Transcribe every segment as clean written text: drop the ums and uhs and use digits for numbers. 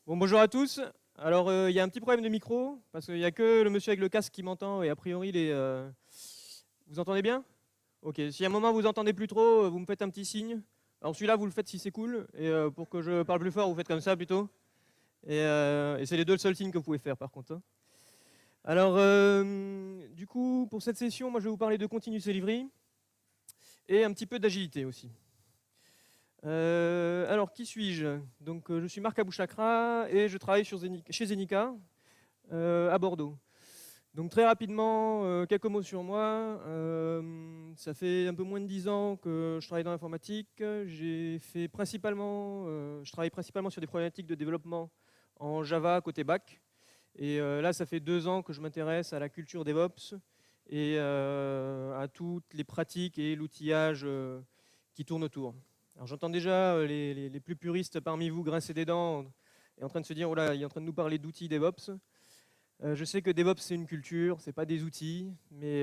Bon, bonjour à tous. Alors, il y a un petit problème de micro, parce qu'il n'y a que le monsieur avec le casque qui m'entend, et a priori, vous entendez bien? Ok, si à un moment vous entendez plus trop, vous me faites un petit signe. Alors celui-là, vous le faites si c'est cool, et pour que je parle plus fort, vous faites comme ça plutôt. Et c'est les deux seuls signes que vous pouvez faire par contre, hein. Alors, du coup, pour cette session, moi je vais vous parler de Continuous Delivery, et un petit peu d'agilité aussi. Alors, qui suis-je? Donc, je suis Marc Abouchakra et je travaille chez Zenica à Bordeaux. Donc, très rapidement, quelques mots sur moi. Ça fait un peu moins de 10 ans que je travaille dans l'informatique. Je travaille principalement sur des problématiques de développement en Java côté back. Et là, ça fait 2 ans que je m'intéresse à la culture DevOps et à toutes les pratiques et l'outillage qui tournent autour. Alors j'entends déjà les plus puristes parmi vous grincer des dents et en train de se dire, oh là, il est en train de nous parler d'outils DevOps. Je sais que DevOps c'est une culture, c'est pas des outils, mais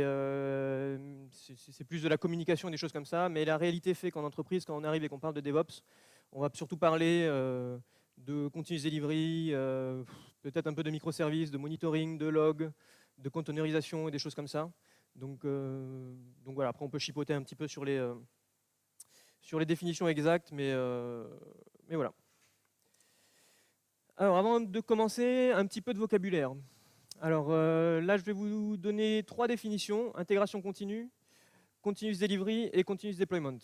c'est plus de la communication, des choses comme ça. Mais la réalité fait qu'en entreprise, quand on arrive et qu'on parle de DevOps, on va surtout parler de continuous delivery, peut-être un peu de microservices, de monitoring, de log, de containerisation et des choses comme ça. Donc voilà, après on peut chipoter un petit peu sur les définitions exactes, mais voilà. Alors avant de commencer, un petit peu de vocabulaire. Alors là, je vais vous donner 3 définitions: intégration continue, continuous delivery et continuous deployment.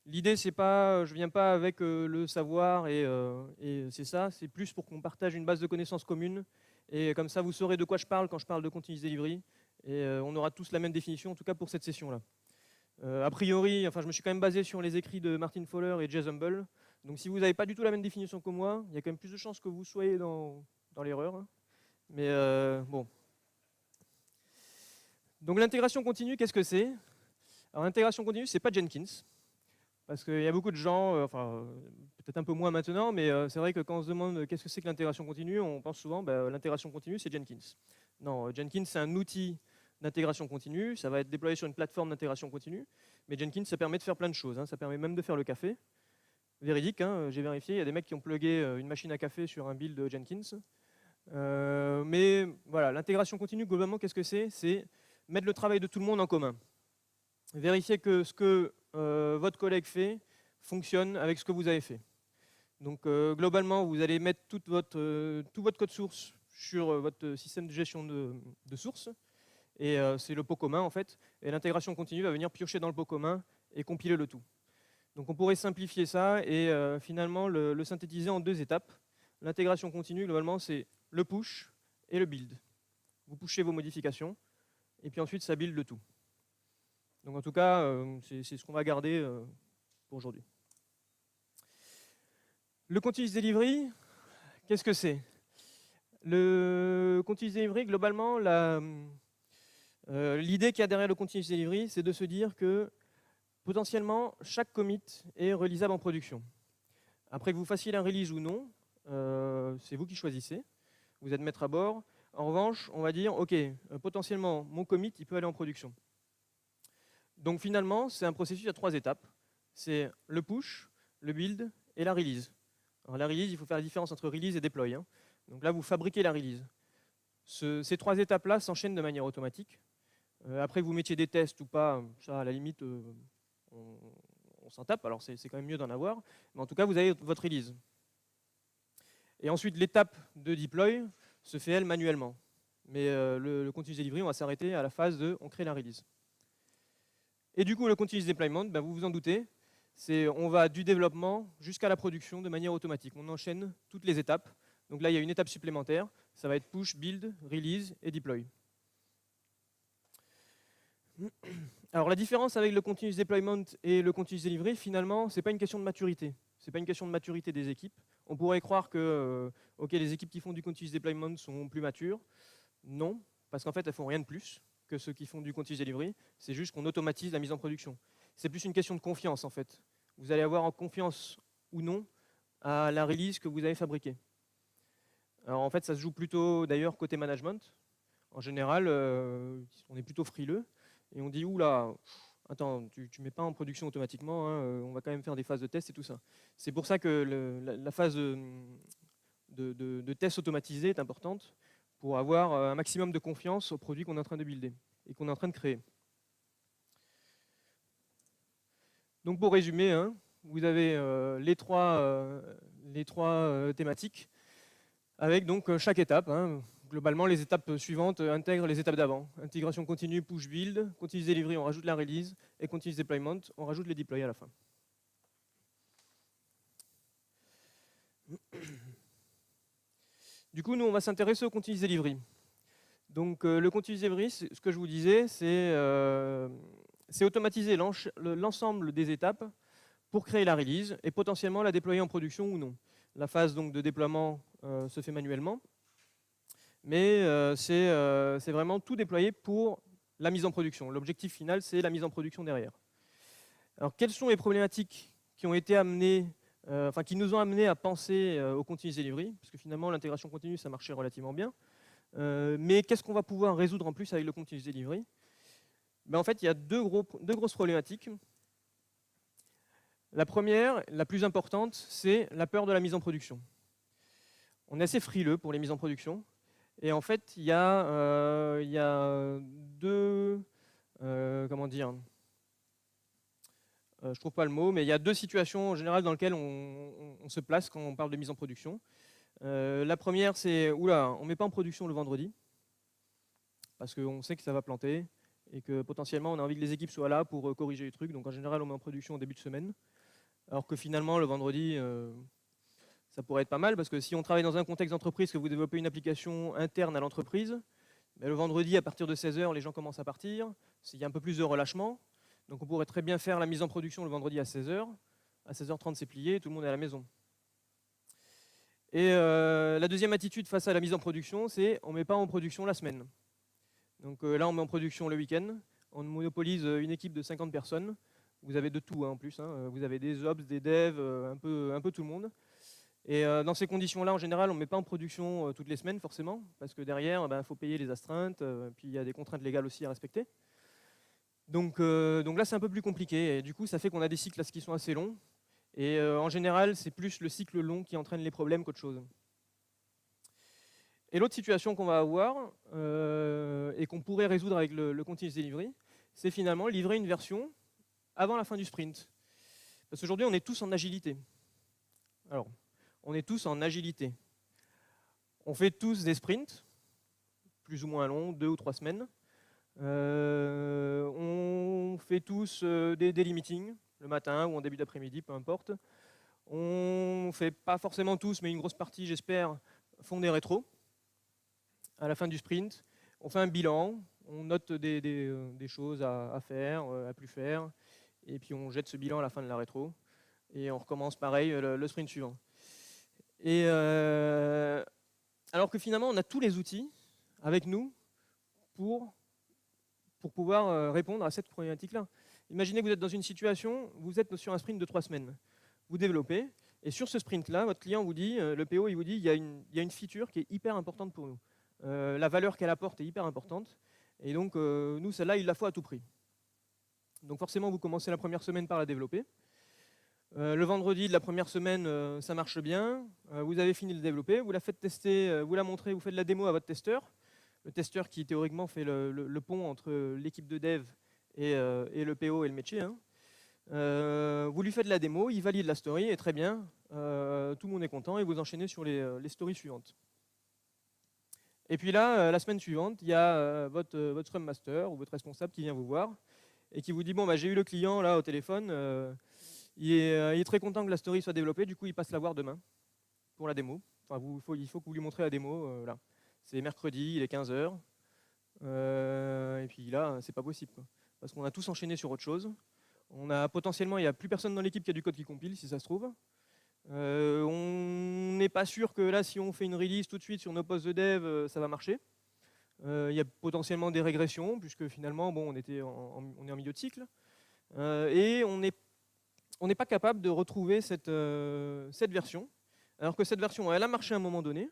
L'idée, c'est pas, je viens pas avec le savoir et c'est ça, c'est plus pour qu'on partage une base de connaissances commune et comme ça, vous saurez de quoi je parle quand je parle de continuous delivery et on aura tous la même définition, en tout cas pour cette session-là. A priori, enfin, je me suis quand même basé sur les écrits de Martin Fowler et Jez Humble. Donc si vous n'avez pas du tout la même définition que moi, il y a quand même plus de chances que vous soyez dans l'erreur, hein. Mais bon. Donc l'intégration continue, qu'est-ce que c'est? Alors l'intégration continue, c'est pas Jenkins. Parce qu'il y a beaucoup de gens, peut-être un peu moins maintenant, mais c'est vrai que quand on se demande qu'est-ce que c'est que l'intégration continue, on pense souvent l'intégration continue, c'est Jenkins. Non, Jenkins, c'est un outil d'intégration continue. Ça va être déployé sur une plateforme d'intégration continue. Mais Jenkins, ça permet de faire plein de choses, hein. Ça permet même de faire le café. Véridique, hein, j'ai vérifié. Il y a des mecs qui ont plugué une machine à café sur un build Jenkins. Mais voilà, l'intégration continue, globalement, qu'est-ce que c'est? C'est mettre le travail de tout le monde en commun. Vérifier que ce que votre collègue fait fonctionne avec ce que vous avez fait. Donc globalement, vous allez mettre tout votre code source sur votre système de gestion de sources. Et c'est le pot commun en fait. Et l'intégration continue va venir piocher dans le pot commun et compiler le tout. Donc on pourrait simplifier ça et finalement le synthétiser en 2 étapes. L'intégration continue, globalement, c'est le push et le build. Vous pushez vos modifications et puis ensuite ça build le tout. Donc en tout cas, c'est ce qu'on va garder pour aujourd'hui. Le continuous delivery, qu'est-ce que c'est? Le continuous delivery, globalement, l'idée qu'il y a derrière le continuous delivery, c'est de se dire que potentiellement, chaque commit est relisable en production. Après que vous fassiez la release ou non, c'est vous qui choisissez. Vous êtes maître à bord. En revanche, on va dire, OK, potentiellement, mon commit, il peut aller en production. Donc finalement, c'est un processus à 3 étapes. C'est le push, le build et la release. Alors la release, il faut faire la différence entre release et deploy, hein. Donc là, vous fabriquez la release. Ces 3 étapes-là s'enchaînent de manière automatique. Après que vous mettiez des tests ou pas, ça, à la limite, on s'en tape. Alors c'est quand même mieux d'en avoir. Mais en tout cas, vous avez votre release. Et ensuite, l'étape de deploy se fait, elle, manuellement. Mais le continuous delivery, on va s'arrêter à la phase de on crée la release. Et du coup, le continuous deployment, vous vous en doutez, on va du développement jusqu'à la production de manière automatique. On enchaîne toutes les étapes. Donc là, il y a une étape supplémentaire. Ça va être push, build, release et deploy. Alors la différence avec le continuous deployment et le continuous delivery, finalement, ce n'est pas une question de maturité. Ce n'est pas une question de maturité des équipes. On pourrait croire que les équipes qui font du continuous deployment sont plus matures. Non, parce qu'en fait, elles ne font rien de plus que ceux qui font du continuous delivery. C'est juste qu'on automatise la mise en production. C'est plus une question de confiance, en fait. Vous allez avoir en confiance ou non à la release que vous avez fabriquée. Alors en fait, ça se joue plutôt, d'ailleurs, côté management. En général, on est plutôt frileux. Et on dit, oula, attends, tu ne mets pas en production automatiquement, hein, on va quand même faire des phases de test et tout ça. C'est pour ça que la phase de de tests automatisés est importante pour avoir un maximum de confiance au produit qu'on est en train de builder et qu'on est en train de créer. Donc pour résumer, hein, vous avez les trois thématiques avec donc chaque étape. Hein. Globalement, les étapes suivantes intègrent les étapes d'avant. Intégration continue, push build, continuous delivery, on rajoute la release, et continuous deployment, on rajoute les deploys à la fin. Du coup, nous, on va s'intéresser au continuous delivery. Donc, le continuous delivery, ce que je vous disais, c'est automatiser l'ensemble des étapes pour créer la release et potentiellement la déployer en production ou non. La phase donc, de déploiement se fait manuellement, mais c'est vraiment tout déployé pour la mise en production. L'objectif final, c'est la mise en production derrière. Alors, quelles sont les problématiques qui ont été amenées, qui nous ont amenés à penser au continuous delivery? Parce que finalement, l'intégration continue, ça marchait relativement bien. Mais qu'est-ce qu'on va pouvoir résoudre en plus avec le continuous delivery? En fait, il y a deux grosses problématiques. La première, la plus importante, c'est la peur de la mise en production. On est assez frileux pour les mises en production. Et en fait, il y a deux... comment dire je trouve pas le mot, mais il y a deux situations en général dans lesquelles on se place quand on parle de mise en production. La première, c'est, oula, on ne met pas en production le vendredi, parce qu'on sait que ça va planter, et que potentiellement on a envie que les équipes soient là pour corriger les trucs. Donc en général, on met en production au début de semaine. Alors que finalement, le vendredi, ça pourrait être pas mal, parce que si on travaille dans un contexte d'entreprise, que vous développez une application interne à l'entreprise, le vendredi, à partir de 16 h, les gens commencent à partir, il y a un peu plus de relâchement. Donc on pourrait très bien faire la mise en production le vendredi à 16 h. À 16h30, c'est plié, tout le monde est à la maison. Et la deuxième attitude face à la mise en production, c'est on ne met pas en production la semaine. Donc là, on met en production le week-end. On monopolise une équipe de 50 personnes. Vous avez de tout hein, en plus. Hein. Vous avez des ops, des devs, un peu tout le monde. Et dans ces conditions-là, en général, on ne met pas en production toutes les semaines, forcément, parce que derrière, il faut payer les astreintes, puis il y a des contraintes légales aussi à respecter. Donc là, c'est un peu plus compliqué. Et du coup, ça fait qu'on a des cycles qui sont assez longs. Et en général, c'est plus le cycle long qui entraîne les problèmes qu'autre chose. Et l'autre situation qu'on va avoir, et qu'on pourrait résoudre avec le continuous delivery, c'est finalement livrer une version avant la fin du sprint. Parce qu'aujourd'hui, on est tous en agilité. Alors, on est tous en agilité. On fait tous des sprints, plus ou moins longs, 2 ou 3 semaines. On fait tous des daily meetings, le matin ou en début d'après-midi, peu importe. On ne fait pas forcément tous, mais une grosse partie, j'espère, font des rétros. À la fin du sprint, on fait un bilan, on note des choses à faire, à plus faire, et puis on jette ce bilan à la fin de la rétro, et on recommence pareil le sprint suivant. Et alors que finalement, on a tous les outils avec nous pour pouvoir répondre à cette problématique-là. Imaginez que vous êtes dans une situation, vous êtes sur un sprint de 3 semaines. Vous développez, et sur ce sprint-là, votre client vous dit, le PO, il vous dit, il y a une feature qui est hyper importante pour nous. La valeur qu'elle apporte est hyper importante, et donc nous, celle-là, il la faut à tout prix. Donc forcément, vous commencez la première semaine par la développer. Le vendredi de la première semaine, ça marche bien. Vous avez fini de le développer, vous la faites tester, vous la montrez, vous faites la démo à votre testeur. Le testeur qui théoriquement fait le pont entre l'équipe de dev et le PO et le métier. Hein. Vous lui faites la démo, il valide la story et très bien, tout le monde est content et vous enchaînez sur les stories suivantes. Et puis là, la semaine suivante, il y a votre Scrum Master ou votre responsable qui vient vous voir et qui vous dit, bon, j'ai eu le client là au téléphone, il est très content que la story soit développée, du coup il passe la voir demain pour la démo. Enfin, il faut que vous lui montrez la démo là. C'est mercredi, il est 15 h. Et puis là, c'est pas possible. Quoi. Parce qu'on a tous enchaîné sur autre chose. On a potentiellement, il n'y a plus personne dans l'équipe qui a du code qui compile, si ça se trouve. On n'est pas sûr que là, si on fait une release tout de suite sur nos postes de dev, ça va marcher. Il y a potentiellement des régressions, puisque finalement, bon, on est en milieu de cycle. Et on n'est pas capable de retrouver cette version. Alors que cette version, elle a marché à un moment donné.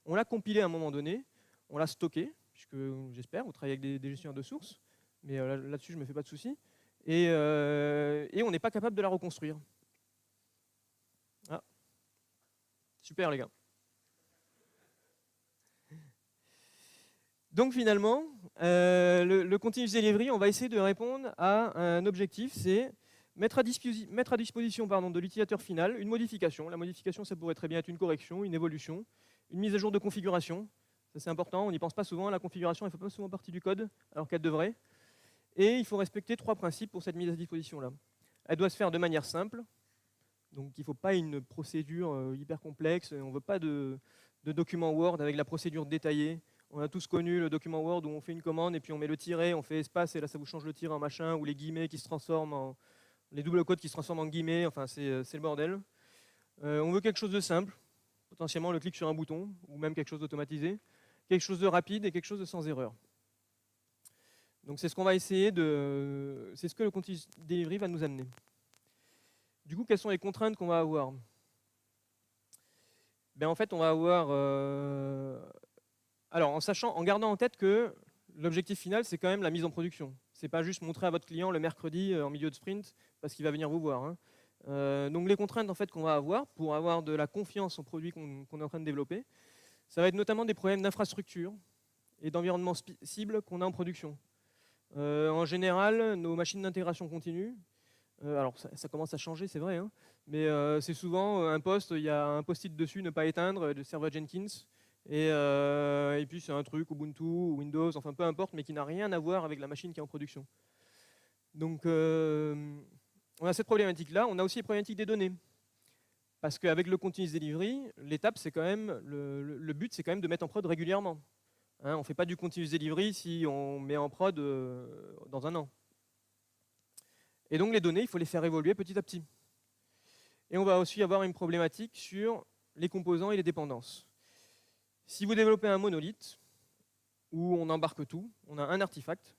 On l'a compilé à un moment donné, on l'a stocké, puisque j'espère, vous travaillez avec des gestionnaires de sources, mais là-dessus, je ne me fais pas de soucis. Et on n'est pas capable de la reconstruire. Ah. Super, les gars. Donc finalement, le continuous delivery, on va essayer de répondre à un objectif, c'est mettre à disposition de l'utilisateur final une modification. La modification, ça pourrait très bien être une correction, une évolution, une mise à jour de configuration. Ça, c'est important, on n'y pense pas souvent. La configuration, elle ne fait pas souvent partie du code, alors qu'elle devrait. Et il faut respecter 3 principes pour cette mise à disposition-là. Elle doit se faire de manière simple, donc il ne faut pas une procédure hyper complexe. On ne veut pas de document Word avec la procédure détaillée. On a tous connu le document Word où on fait une commande et puis on met le tiret, on fait espace et là ça vous change le tiret en machin, ou les guillemets qui se transforment en... les doubles codes qui se transforment en guillemets, enfin c'est le bordel. On veut quelque chose de simple, potentiellement le clic sur un bouton, ou même quelque chose d'automatisé, quelque chose de rapide et quelque chose de sans erreur. Donc c'est ce qu'on va essayer de... c'est ce que le continuous delivery va nous amener. Du coup, quelles sont les contraintes qu'on va avoir? Ben, en fait, on va avoir... Alors, en gardant en tête que l'objectif final, c'est quand même la mise en production. C'est pas juste montrer à votre client le mercredi en milieu de sprint parce qu'il va venir vous voir. Hein. Donc les contraintes en fait, qu'on va avoir pour avoir de la confiance au produit qu'on est en train de développer, ça va être notamment des problèmes d'infrastructure et d'environnement cible qu'on a en production. En général, nos machines d'intégration continue, alors ça commence à changer, c'est vrai, hein, mais c'est souvent un poste, il y a un post-it dessus, ne pas éteindre, de serveur Jenkins, et puis c'est un truc Ubuntu, Windows, enfin peu importe, mais qui n'a rien à voir avec la machine qui est en production. Donc on a cette problématique-là. On a aussi les problématiques des données. Parce qu'avec le continuous delivery, l'étape, c'est quand même, le but, c'est quand même de mettre en prod régulièrement. Hein, on ne fait pas du continuous delivery si on met en prod dans un an. Et donc les données, il faut les faire évoluer petit à petit. Et on va aussi avoir une problématique sur les composants et les dépendances. Si vous développez un monolithe, où on embarque tout, on a un artefact,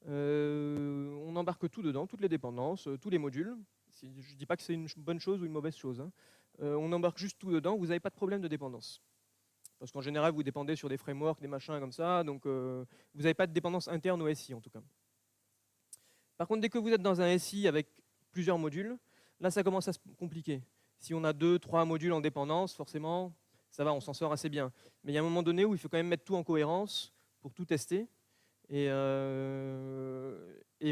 on embarque tout dedans, toutes les dépendances, tous les modules. Je ne dis pas que c'est une bonne chose ou une mauvaise chose. Hein. On embarque juste tout dedans, vous n'avez pas de problème de dépendance. Parce qu'en général, vous dépendez sur des frameworks, des machins comme ça, donc vous n'avez pas de dépendance interne au SI en tout cas. Par contre, dès que vous êtes dans un SI avec plusieurs modules, là, ça commence à se compliquer. Si on a 2, 3 modules en dépendance, forcément, ça va, on s'en sort assez bien. Mais il y a un moment donné où il faut quand même mettre tout en cohérence pour tout tester. Et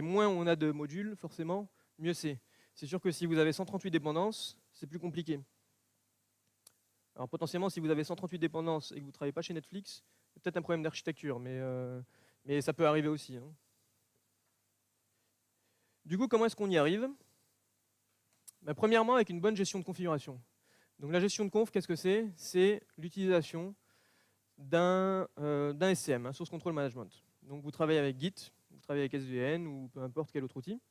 moins on a de modules, forcément, mieux c'est. C'est sûr que si vous avez 138 dépendances, c'est plus compliqué. Alors potentiellement, si vous avez 138 dépendances et que vous ne travaillez pas chez Netflix, c'est peut-être un problème d'architecture, mais ça peut arriver aussi. Hein. Du coup, comment est-ce qu'on y arrive? Ben, premièrement, avec une bonne gestion de configuration. Donc la gestion de conf, qu'est-ce que c'est? C'est l'utilisation d'un SCM, un Source Control Management. Donc vous travaillez avec Git, vous travaillez avec SVN ou peu importe quel autre outil.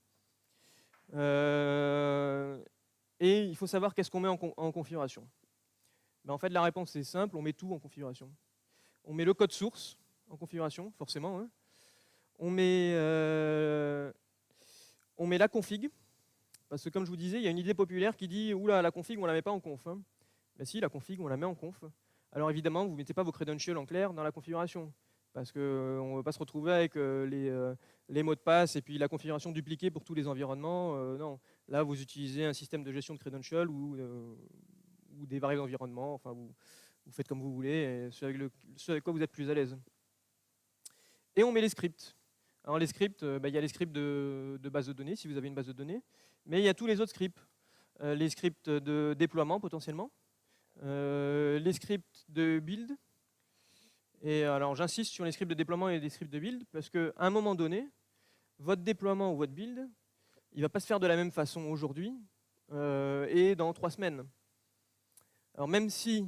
Et il faut savoir qu'est-ce qu'on met en configuration. Ben, en fait, la réponse est simple, on met tout en configuration. On met le code source en configuration, forcément. Hein. On met la config, parce que comme je vous disais, il y a une idée populaire qui dit « Oula, la config, on ne la met pas en conf. Hein. » Ben si, la config, on la met en conf. Alors évidemment, vous ne mettez pas vos credentials en clair dans la configuration, parce qu'on ne veut pas se retrouver avec les mots de passe et puis la configuration dupliquée pour tous les environnements. Non, là, vous utilisez un système de gestion de credentials ou des variables d'environnement. Enfin, vous faites comme vous voulez, et ce avec quoi vous êtes plus à l'aise. Et on met les scripts. Alors les scripts, il y a les scripts de base de données, si vous avez une base de données, mais il y a tous les autres scripts. Les scripts de déploiement, potentiellement, les scripts de build. Et alors j'insiste sur les scripts de déploiement et les scripts de build, parce qu'à un moment donné, votre déploiement ou votre build, il ne va pas se faire de la même façon aujourd'hui et dans 3 semaines. Alors même si,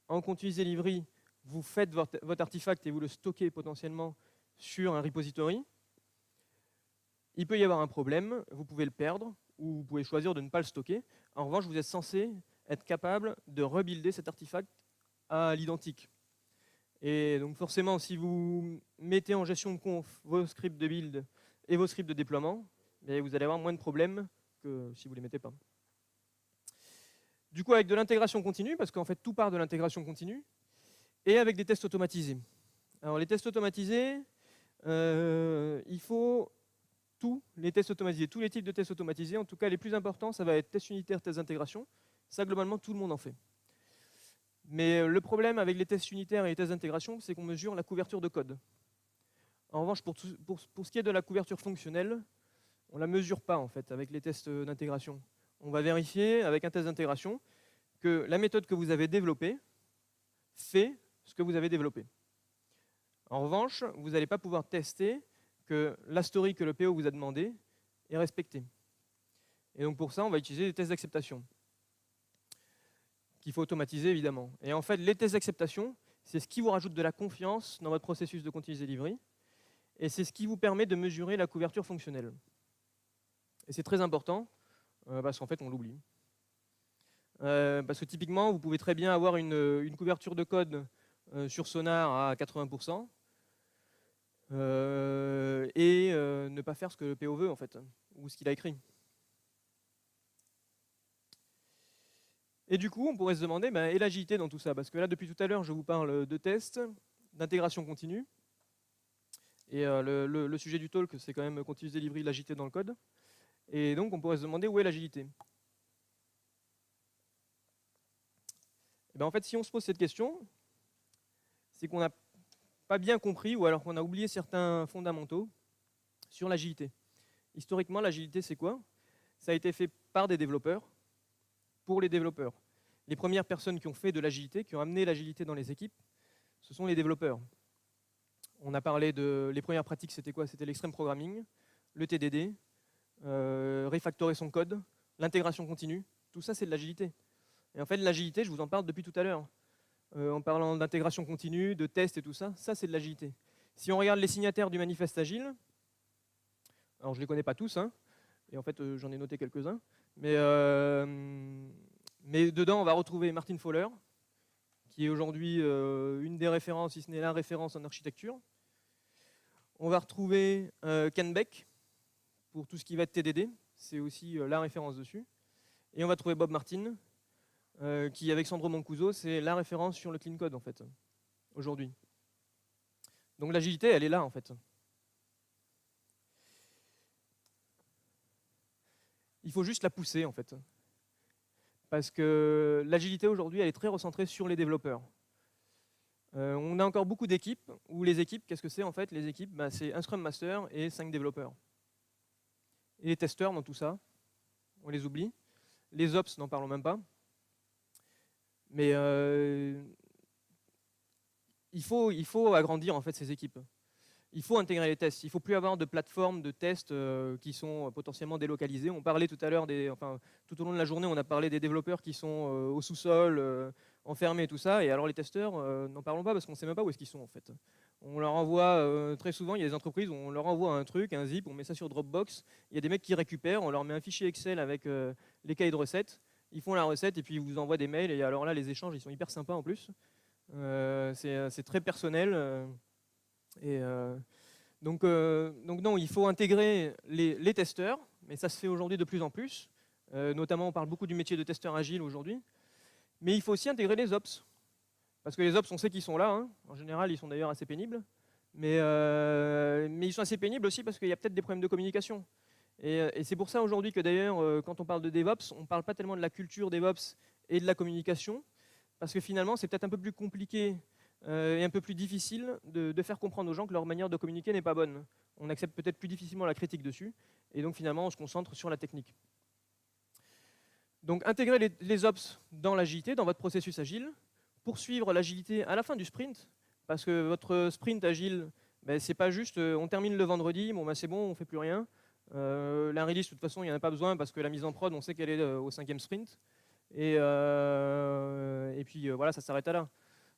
en continuous delivery, vous faites votre artefact et vous le stockez potentiellement sur un repository, il peut y avoir un problème, vous pouvez le perdre, ou vous pouvez choisir de ne pas le stocker. En revanche, vous êtes censé être capable de rebuilder cet artefact à l'identique. Et donc forcément, si vous mettez en gestion de conf vos scripts de build et vos scripts de déploiement, vous allez avoir moins de problèmes que si vous ne les mettez pas. Du coup, avec de l'intégration continue, parce qu'en fait, tout part de l'intégration continue, et avec des tests automatisés. Alors, les tests automatisés, il faut tous les tests automatisés, tous les types de tests automatisés. En tout cas, les plus importants, ça va être tests unitaires, tests d'intégration. Ça, globalement, tout le monde en fait. Mais le problème avec les tests unitaires et les tests d'intégration, c'est qu'on mesure la couverture de code. En revanche, pour ce qui est de la couverture fonctionnelle, on ne la mesure pas en fait avec les tests d'intégration. On va vérifier avec un test d'intégration que la méthode que vous avez développée fait ce que vous avez développé. En revanche, vous n'allez pas pouvoir tester que la story que le PO vous a demandé est respectée. Et donc pour ça, on va utiliser des tests d'acceptation qu'il faut automatiser évidemment. Et en fait, les tests d'acceptation, c'est ce qui vous rajoute de la confiance dans votre processus de continuous delivery et c'est ce qui vous permet de mesurer la couverture fonctionnelle. Et c'est très important parce qu'en fait, on l'oublie. Parce que typiquement, vous pouvez très bien avoir une couverture de code sur Sonar à 80% et ne pas faire ce que le PO veut en fait, ou ce qu'il a écrit. Et du coup, on pourrait se demander, et l'agilité dans tout ça? Parce que là, depuis tout à l'heure, je vous parle de tests, d'intégration continue. Et le sujet du talk, c'est quand même continuous delivery, l'agilité dans le code. Et donc, on pourrait se demander où est l'agilité. En fait, si on se pose cette question, c'est qu'on n'a pas bien compris ou alors qu'on a oublié certains fondamentaux sur l'agilité. Historiquement, l'agilité, c'est quoi? Ça a été fait par des développeurs, pour les développeurs. Les premières personnes qui ont fait de l'agilité, qui ont amené l'agilité dans les équipes, ce sont les développeurs. On a parlé de... Les premières pratiques, c'était quoi? C'était l'extreme programming, le TDD, refactorer son code, l'intégration continue. Tout ça, c'est de l'agilité. Et en fait, l'agilité, je vous en parle depuis tout à l'heure. En parlant d'intégration continue, de tests et tout ça, ça, c'est de l'agilité. Si on regarde les signataires du manifeste agile, alors je ne les connais pas tous, hein, et en fait, j'en ai noté quelques-uns, mais dedans, on va retrouver Martin Fowler, qui est aujourd'hui une des références, si ce n'est la référence en architecture. On va retrouver Ken Beck, pour tout ce qui va être TDD, c'est aussi la référence dessus. Et on va trouver Bob Martin, qui, avec Sandro Mancuso, c'est la référence sur le clean code, en fait, aujourd'hui. Donc l'agilité, elle est là, en fait. Il faut juste la pousser, en fait. Parce que l'agilité, aujourd'hui, elle est très recentrée sur les développeurs. On a encore beaucoup d'équipes, où les équipes, qu'est-ce que c'est, en fait? Les équipes, c'est un Scrum Master et 5 développeurs. Et les testeurs dans tout ça, on les oublie. Les ops, n'en parlons même pas. Mais il faut agrandir en fait ces équipes. Il faut intégrer les tests. Il ne faut plus avoir de plateformes de tests qui sont potentiellement délocalisées. On parlait tout à l'heure, tout au long de la journée, on a parlé des développeurs qui sont au sous-sol, enfermés et tout ça. Et alors les testeurs, n'en parlons pas parce qu'on ne sait même pas où est-ce qu'ils sont en fait. On leur envoie, très souvent, il y a des entreprises où on leur envoie un truc, un zip, on met ça sur Dropbox. Il y a des mecs qui récupèrent, on leur met un fichier Excel avec les cahiers de recettes. Ils font la recette et puis ils vous envoient des mails. Et alors là, les échanges, ils sont hyper sympas en plus. C'est très personnel. Donc non, il faut intégrer les testeurs, mais ça se fait aujourd'hui de plus en plus. Notamment, on parle beaucoup du métier de testeur agile aujourd'hui. Mais il faut aussi intégrer les ops. Parce que les ops, on sait qu'ils sont là. Hein. En général, ils sont d'ailleurs assez pénibles. Mais ils sont assez pénibles aussi parce qu'il y a peut-être des problèmes de communication. Et c'est pour ça aujourd'hui que d'ailleurs, quand on parle de DevOps, on ne parle pas tellement de la culture DevOps et de la communication. Parce que finalement, c'est peut-être un peu plus compliqué et un peu plus difficile de faire comprendre aux gens que leur manière de communiquer n'est pas bonne. On accepte peut-être plus difficilement la critique dessus, et donc finalement on se concentre sur la technique. Donc intégrer les ops dans l'agilité, dans votre processus agile, poursuivre l'agilité à la fin du sprint, parce que votre sprint agile, c'est pas juste on termine le vendredi, bon c'est bon, on fait plus rien. La release, de toute façon, il n'y en a pas besoin parce que la mise en prod, on sait qu'elle est au 5e sprint. Et puis voilà, ça s'arrête à là.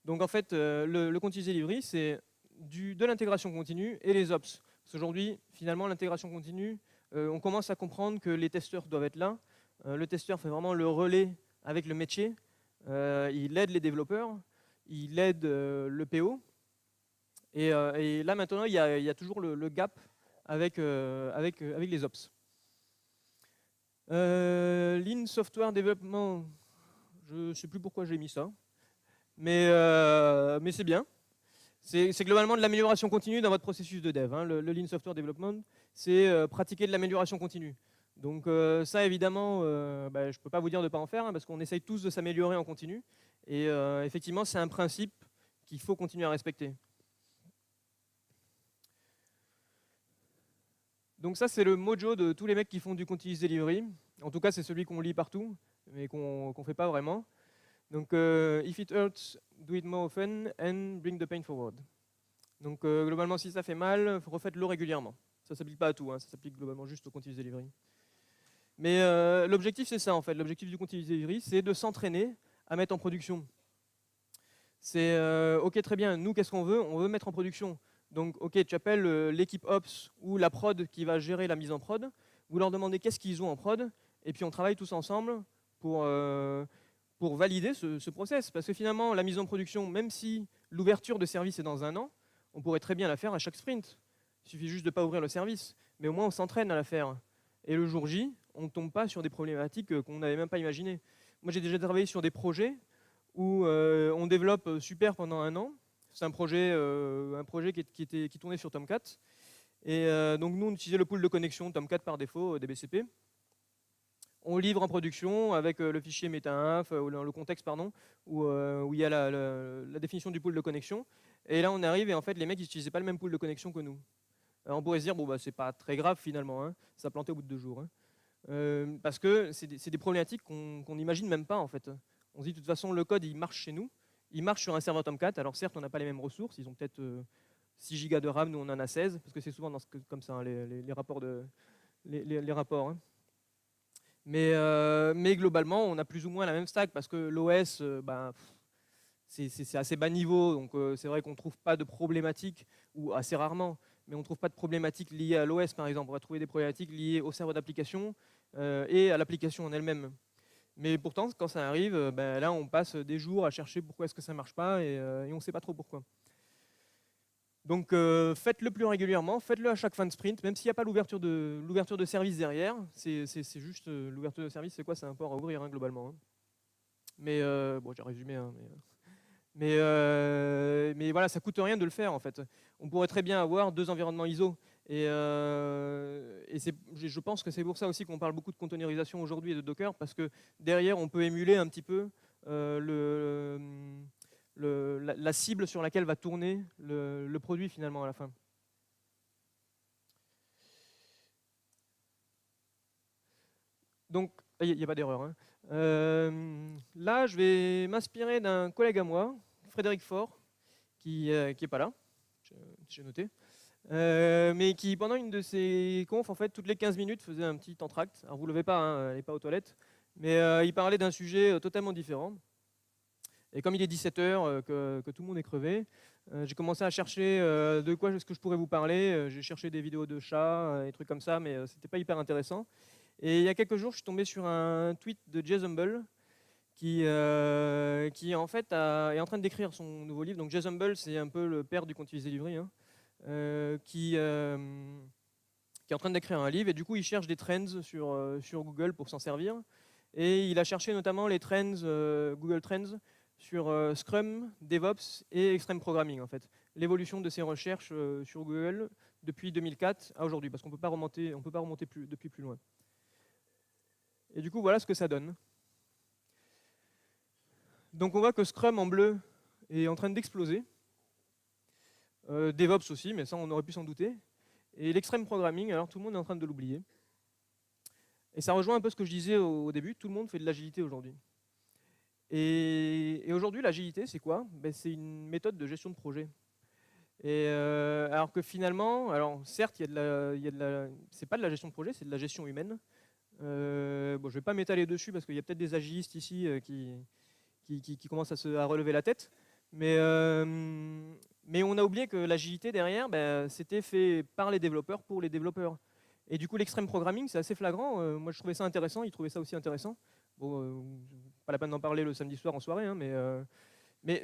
Donc en fait, le continuous delivery, c'est de l'intégration continue et les ops. Parce qu'aujourd'hui, finalement, l'intégration continue, on commence à comprendre que les testeurs doivent être là. Le testeur fait vraiment le relais avec le métier. Il aide les développeurs, il aide le PO. Et là, maintenant, il y a toujours le gap avec les ops. Lean Software Development, je ne sais plus pourquoi j'ai mis ça. Mais c'est bien. C'est globalement de l'amélioration continue dans votre processus de dev. Hein. Le Lean Software Development, c'est pratiquer de l'amélioration continue. Donc ça, évidemment, je ne peux pas vous dire de ne pas en faire, hein, parce qu'on essaye tous de s'améliorer en continu. Et effectivement, c'est un principe qu'il faut continuer à respecter. Donc ça, c'est le mojo de tous les mecs qui font du continuous delivery. En tout cas, c'est celui qu'on lit partout, mais qu'on ne fait pas vraiment. Donc, if it hurts, do it more often and bring the pain forward. Donc, globalement, si ça fait mal, refaites-le régulièrement. Ça ne s'applique pas à tout, hein, ça s'applique globalement juste au continuous delivery. Mais l'objectif, c'est ça, en fait. L'objectif du continuous delivery, c'est de s'entraîner à mettre en production. C'est, OK, très bien, nous, qu'est-ce qu'on veut? On veut mettre en production. Donc, OK, tu appelles l'équipe Ops ou la prod qui va gérer la mise en prod. Vous leur demandez qu'est-ce qu'ils ont en prod. Et puis, on travaille tous ensemble pour valider ce process. Parce que finalement, la mise en production, même si l'ouverture de service est dans 1 an, on pourrait très bien la faire à chaque sprint. Il suffit juste de ne pas ouvrir le service. Mais au moins, on s'entraîne à la faire. Et le jour J, on ne tombe pas sur des problématiques qu'on n'avait même pas imaginées. Moi, j'ai déjà travaillé sur des projets où on développe super pendant 1 an. C'est un projet qui tournait sur Tomcat. Et donc nous, on utilisait le pool de connexion Tomcat par défaut, DBCP. On livre en production avec le fichier meta-inf, ou le contexte, pardon, où il y a la définition du pool de connexion. Et là, on arrive et en fait, les mecs, ils n'utilisaient pas le même pool de connexion que nous. Alors, on pourrait se dire, bon, bah, c'est pas très grave finalement, hein, ça a planté au bout de 2 jours. Hein. Parce que c'est des problématiques qu'on n'imagine même pas en fait. On se dit de toute façon le code il marche chez nous, il marche sur un serveur Tomcat, alors certes on n'a pas les mêmes ressources, ils ont peut-être 6 Go de RAM, nous on en a 16, parce que c'est souvent comme ça hein, les rapports. Les rapports hein. Mais globalement on a plus ou moins la même stack, parce que l'OS c'est assez bas niveau, donc c'est vrai qu'on ne trouve pas de problématiques, ou assez rarement, mais on ne trouve pas de problématiques liées à l'OS par exemple, on va trouver des problématiques liées au serveur d'application et à l'application en elle-même. Mais pourtant, quand ça arrive, là, on passe des jours à chercher pourquoi est-ce que ça ne marche pas et on ne sait pas trop pourquoi. Donc, faites-le plus régulièrement, faites-le à chaque fin de sprint, même s'il n'y a pas l'ouverture de service derrière. C'est juste l'ouverture de service, c'est quoi? C'est un port à ouvrir, hein, globalement. Hein. Mais, bon, j'ai résumé, hein, mais voilà, ça coûte rien de le faire, en fait. On pourrait très bien avoir 2 environnements ISO. Et je pense que c'est pour ça aussi qu'on parle beaucoup de containerisation aujourd'hui et de Docker, parce que derrière, on peut émuler un petit peu la cible sur laquelle va tourner le produit finalement à la fin. Donc, il n'y a pas d'erreur. Hein. Là, je vais m'inspirer d'un collègue à moi, Frédéric Faure, qui n'est pas là, j'ai noté. Mais qui, pendant une de ses confs, en fait, toutes les 15 minutes, faisait un petit entracte. Alors, vous ne le levez pas, hein, elle n'est pas aux toilettes. Mais il parlait d'un sujet totalement différent. Et comme il est 17h, que tout le monde est crevé, j'ai commencé à chercher de quoi est-ce que je pourrais vous parler. J'ai cherché des vidéos de chats, des trucs comme ça, mais c'était pas hyper intéressant. Et il y a quelques jours, je suis tombé sur un tweet de Jez Humble, qui en fait est en train d'écrire son nouveau livre. Donc Jez Humble, c'est un peu le père du continuous delivery, hein. Qui est en train d'écrire un livre, et du coup il cherche des trends sur Google pour s'en servir, et il a cherché notamment les trends, Google Trends, sur Scrum, DevOps et Extreme Programming, en fait. L'évolution de ces recherches sur Google depuis 2004 à aujourd'hui, parce qu'on ne peut pas remonter depuis plus loin. Et du coup voilà ce que ça donne. Donc on voit que Scrum en bleu est en train d'exploser. DevOps aussi, mais ça on aurait pu s'en douter. Et l'extreme programming, alors tout le monde est en train de l'oublier. Et ça rejoint un peu ce que je disais au début, tout le monde fait de l'agilité aujourd'hui. Et aujourd'hui, l'agilité, c'est quoi? C'est une méthode de gestion de projet. Et alors que finalement, alors certes, c'est pas de la gestion de projet, c'est de la gestion humaine. Bon, je ne vais pas m'étaler dessus parce qu'il y a peut-être des agilistes ici qui commencent à relever la tête. Mais on a oublié que l'agilité derrière, c'était fait par les développeurs pour les développeurs. Et du coup, l'extreme programming, c'est assez flagrant. Moi, je trouvais ça intéressant, ils trouvaient ça aussi intéressant. Bon, pas la peine d'en parler le samedi soir en soirée, hein, mais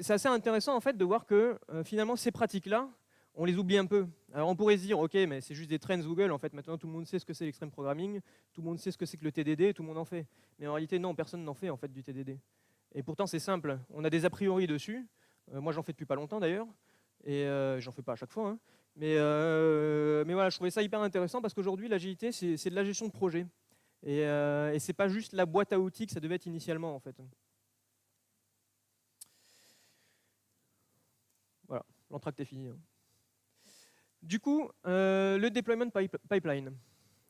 c'est assez intéressant en fait de voir que finalement ces pratiques-là, on les oublie un peu. Alors on pourrait se dire, ok, mais c'est juste des trends Google. En fait, maintenant tout le monde sait ce que c'est l'extreme programming, tout le monde sait ce que c'est que le TDD, tout le monde en fait. Mais en réalité, non, personne n'en fait en fait du TDD. Et pourtant, c'est simple. On a des a priori dessus. Moi, j'en fais depuis pas longtemps d'ailleurs, et j'en fais pas à chaque fois. Hein. Mais voilà, je trouvais ça hyper intéressant parce qu'aujourd'hui, l'agilité, c'est de la gestion de projet. Et c'est pas juste la boîte à outils que ça devait être initialement en fait. Voilà, l'entracte est fini. Hein. Du coup, le deployment pipeline.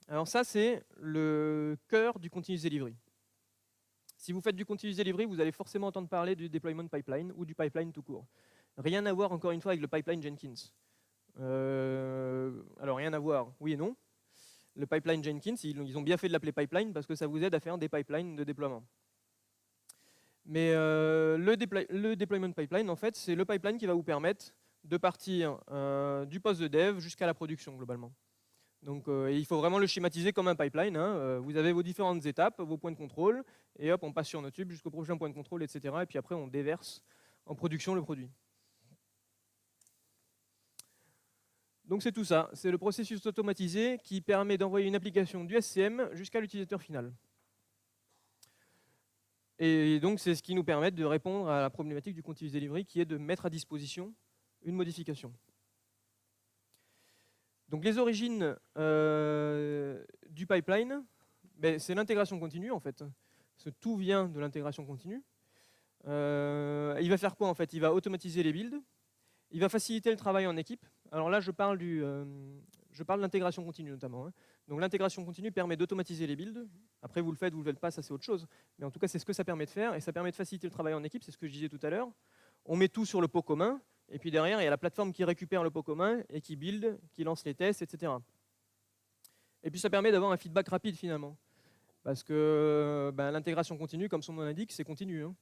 Alors ça, c'est le cœur du continuous delivery. Si vous faites du continuous delivery, vous allez forcément entendre parler du deployment pipeline ou du pipeline tout court. Rien à voir, encore une fois, avec le pipeline Jenkins. Alors, rien à voir, oui et non. Le pipeline Jenkins, ils ont bien fait de l'appeler pipeline parce que ça vous aide à faire des pipelines de déploiement. Mais le deployment pipeline, en fait, c'est le pipeline qui va vous permettre de partir du poste de dev jusqu'à la production, globalement. Donc, il faut vraiment le schématiser comme un pipeline. Hein. Vous avez vos différentes étapes, vos points de contrôle, et hop, on passe sur notre tube jusqu'au prochain point de contrôle, etc. Et puis après, on déverse en production le produit. Donc c'est tout ça. C'est le processus automatisé qui permet d'envoyer une application du SCM jusqu'à l'utilisateur final. Et donc c'est ce qui nous permet de répondre à la problématique du continuous delivery, qui est de mettre à disposition une modification. Donc les origines du pipeline, ben, c'est l'intégration continue en fait. Tout vient de l'intégration continue. Il va faire quoi en fait? Il va automatiser les builds. Il va faciliter le travail en équipe. Alors là, je parle de l'intégration continue notamment. Hein. Donc l'intégration continue permet d'automatiser les builds. Après, vous le faites, vous ne le faites pas, ça c'est autre chose. Mais en tout cas, c'est ce que ça permet de faire. Et ça permet de faciliter le travail en équipe, c'est ce que je disais tout à l'heure. On met tout sur le pot commun. Et puis derrière, il y a la plateforme qui récupère le pot commun et qui build, qui lance les tests, etc. Et puis ça permet d'avoir un feedback rapide finalement. Parce que ben, l'intégration continue, comme son nom l'indique, c'est continu. Hein.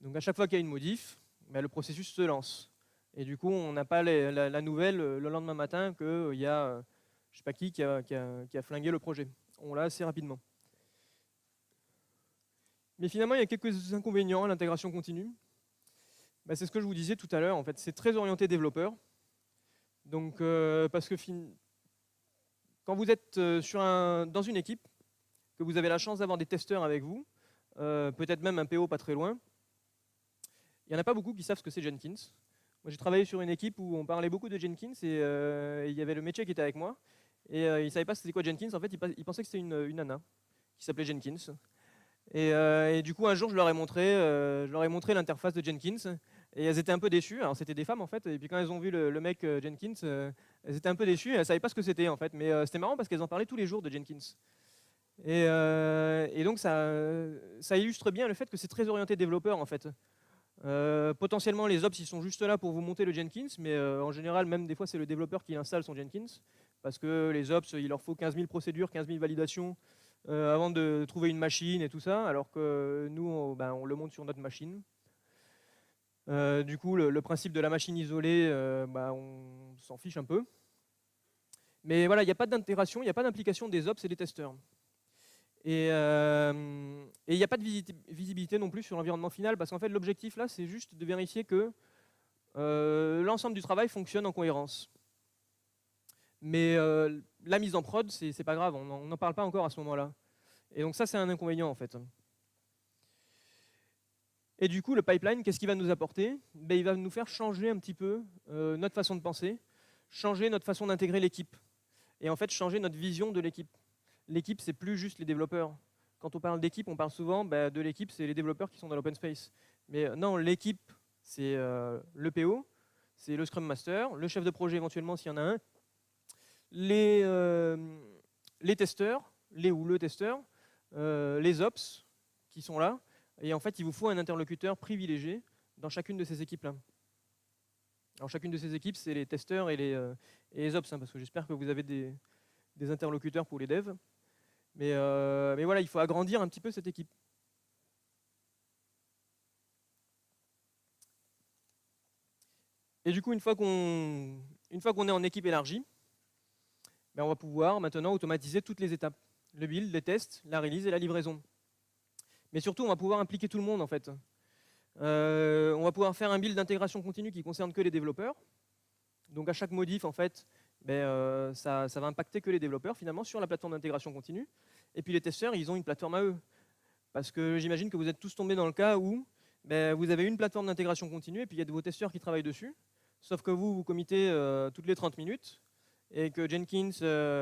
Donc à chaque fois qu'il y a une modif, ben, le processus se lance. Et du coup, on n'a pas la nouvelle le lendemain matin qu'il y a je ne sais pas qui a flingué le projet. On l'a assez rapidement. Mais finalement, il y a quelques inconvénients à l'intégration continue. Ben, c'est ce que je vous disais tout à l'heure. En fait, c'est très orienté développeur. Donc, parce que quand vous êtes dans une équipe, que vous avez la chance d'avoir des testeurs avec vous, peut-être même un PO pas très loin, il n'y en a pas beaucoup qui savent ce que c'est Jenkins. Moi, j'ai travaillé sur une équipe où on parlait beaucoup de Jenkins et il y avait le métier qui était avec moi. Et il ne savait pas c'était quoi Jenkins. En fait, il pensait que c'était une nana qui s'appelait Jenkins. Et du coup, un jour, je leur ai montré l'interface de Jenkins. Et elles étaient un peu déçues. Alors, c'était des femmes, en fait. Et puis, quand elles ont vu le mec Jenkins, elles étaient un peu déçues. Elles ne savaient pas ce que c'était, en fait. Mais c'était marrant parce qu'elles en parlaient tous les jours de Jenkins. Et donc, ça illustre bien le fait que c'est très orienté développeur, en fait. Potentiellement, les ops, ils sont juste là pour vous monter le Jenkins, mais en général, même des fois, c'est le développeur qui installe son Jenkins, parce que les ops, il leur faut 15 000 procédures, 15 000 validations avant de trouver une machine et tout ça, alors que nous, on le monte sur notre machine. Du coup, le principe de la machine isolée, on s'en fiche un peu. Mais voilà, il n'y a pas d'intégration, il n'y a pas d'implication des ops et des testeurs. Et il n'y a pas de visibilité non plus sur l'environnement final, parce qu'en fait, l'objectif là, c'est juste de vérifier que l'ensemble du travail fonctionne en cohérence. Mais la mise en prod, c'est pas grave, on n'en parle pas encore à ce moment-là. Et donc ça, c'est un inconvénient en fait. Et du coup, le pipeline, qu'est-ce qu'il va nous apporter? Ben, il va nous faire changer un petit peu notre façon de penser, changer notre façon d'intégrer l'équipe, et en fait, changer notre vision de l'équipe. L'équipe, c'est plus juste les développeurs. Quand on parle d'équipe, on parle souvent de l'équipe, c'est les développeurs qui sont dans l'open space. Mais non, l'équipe, c'est le PO, c'est le Scrum Master, le chef de projet éventuellement s'il y en a un, les testeurs, le testeur, les ops qui sont là. Et en fait, il vous faut un interlocuteur privilégié dans chacune de ces équipes-là. Alors chacune de ces équipes, c'est les testeurs et les ops, hein, parce que j'espère que vous avez des interlocuteurs pour les devs. Mais voilà, il faut agrandir un petit peu cette équipe. Et du coup, une fois qu'on est en équipe élargie, ben on va pouvoir maintenant automatiser toutes les étapes. Le build, les tests, la release et la livraison. Mais surtout, on va pouvoir impliquer tout le monde en fait. On va pouvoir faire un build d'intégration continue qui concerne que les développeurs. Donc à chaque modif, en fait, ça va impacter que les développeurs finalement sur la plateforme d'intégration continue. Et puis les testeurs, ils ont une plateforme à eux. Parce que j'imagine que vous êtes tous tombés dans le cas où vous avez une plateforme d'intégration continue et puis il y a de vos testeurs qui travaillent dessus. Sauf que vous committez toutes les 30 minutes et que Jenkins,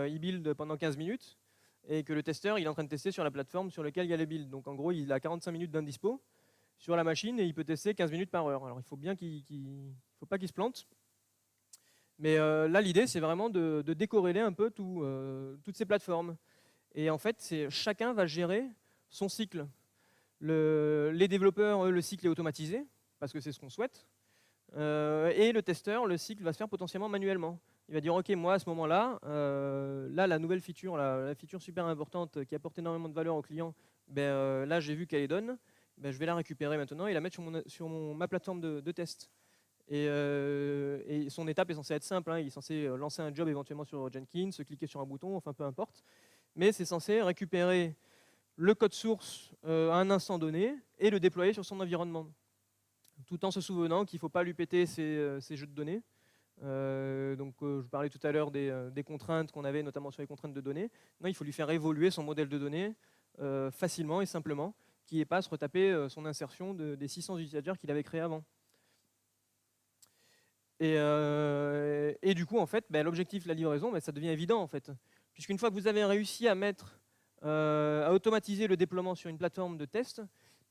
il build pendant 15 minutes et que le testeur, il est en train de tester sur la plateforme sur laquelle il y a les builds. Donc en gros, il a 45 minutes d'indispo sur la machine et il peut tester 15 minutes par heure. Alors il faut bien faut pas qu'il se plante. Mais là, l'idée, c'est vraiment de décorréler un peu toutes ces plateformes. Et en fait, chacun va gérer son cycle. Les développeurs, eux, le cycle est automatisé, parce que c'est ce qu'on souhaite. Et le testeur, le cycle va se faire potentiellement manuellement. Il va dire, OK, moi, à ce moment-là, la nouvelle feature, la feature super importante qui apporte énormément de valeur au client, là, j'ai vu qu'elle est donne, je vais la récupérer maintenant et la mettre sur ma plateforme de test. Et son étape est censée être simple, hein. Il est censé lancer un job éventuellement sur Jenkins, cliquer sur un bouton, enfin peu importe. Mais c'est censé récupérer le code source à un instant donné et le déployer sur son environnement. Tout en se souvenant qu'il ne faut pas lui péter ses jeux de données. Je parlais tout à l'heure des contraintes qu'on avait, notamment sur les contraintes de données. Non, il faut lui faire évoluer son modèle de données facilement et simplement, qui n'est pas à se retaper son insertion des 600 utilisateurs qu'il avait créés avant. Et du coup, en fait, l'objectif de la livraison, ça devient évident, en fait. Puisqu'une fois que vous avez réussi à automatiser le déploiement sur une plateforme de test,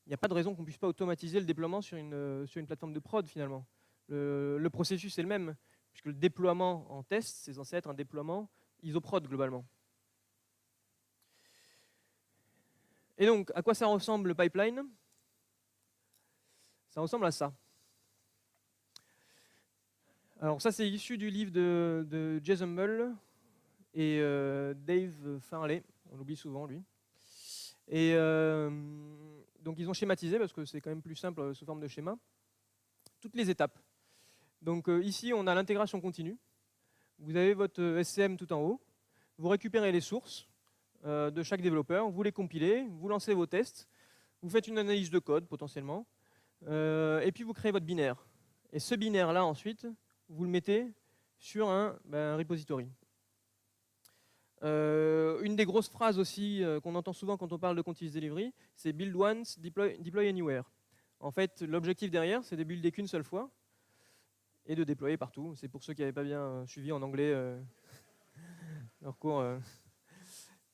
il n'y a pas de raison qu'on ne puisse pas automatiser le déploiement sur une plateforme de prod, finalement. Le processus est le même, puisque le déploiement en test, c'est censé être un déploiement isoprod, globalement. Et donc, à quoi ça ressemble le pipeline? Ça ressemble à ça. Alors ça, c'est issu du livre de Jason Mull et Dave Farley. On l'oublie souvent, lui. Et donc, ils ont schématisé, parce que c'est quand même plus simple sous forme de schéma, toutes les étapes. Donc ici, on a l'intégration continue. Vous avez votre SCM tout en haut. Vous récupérez les sources de chaque développeur, vous les compilez, vous lancez vos tests, vous faites une analyse de code potentiellement, et puis vous créez votre binaire. Et ce binaire-là, ensuite, vous le mettez sur un repository. Une des grosses phrases aussi qu'on entend souvent quand on parle de continuous delivery, c'est build once, deploy anywhere. En fait, l'objectif derrière, c'est de builder qu'une seule fois et de déployer partout. C'est pour ceux qui n'avaient pas bien suivi en anglais leur cours.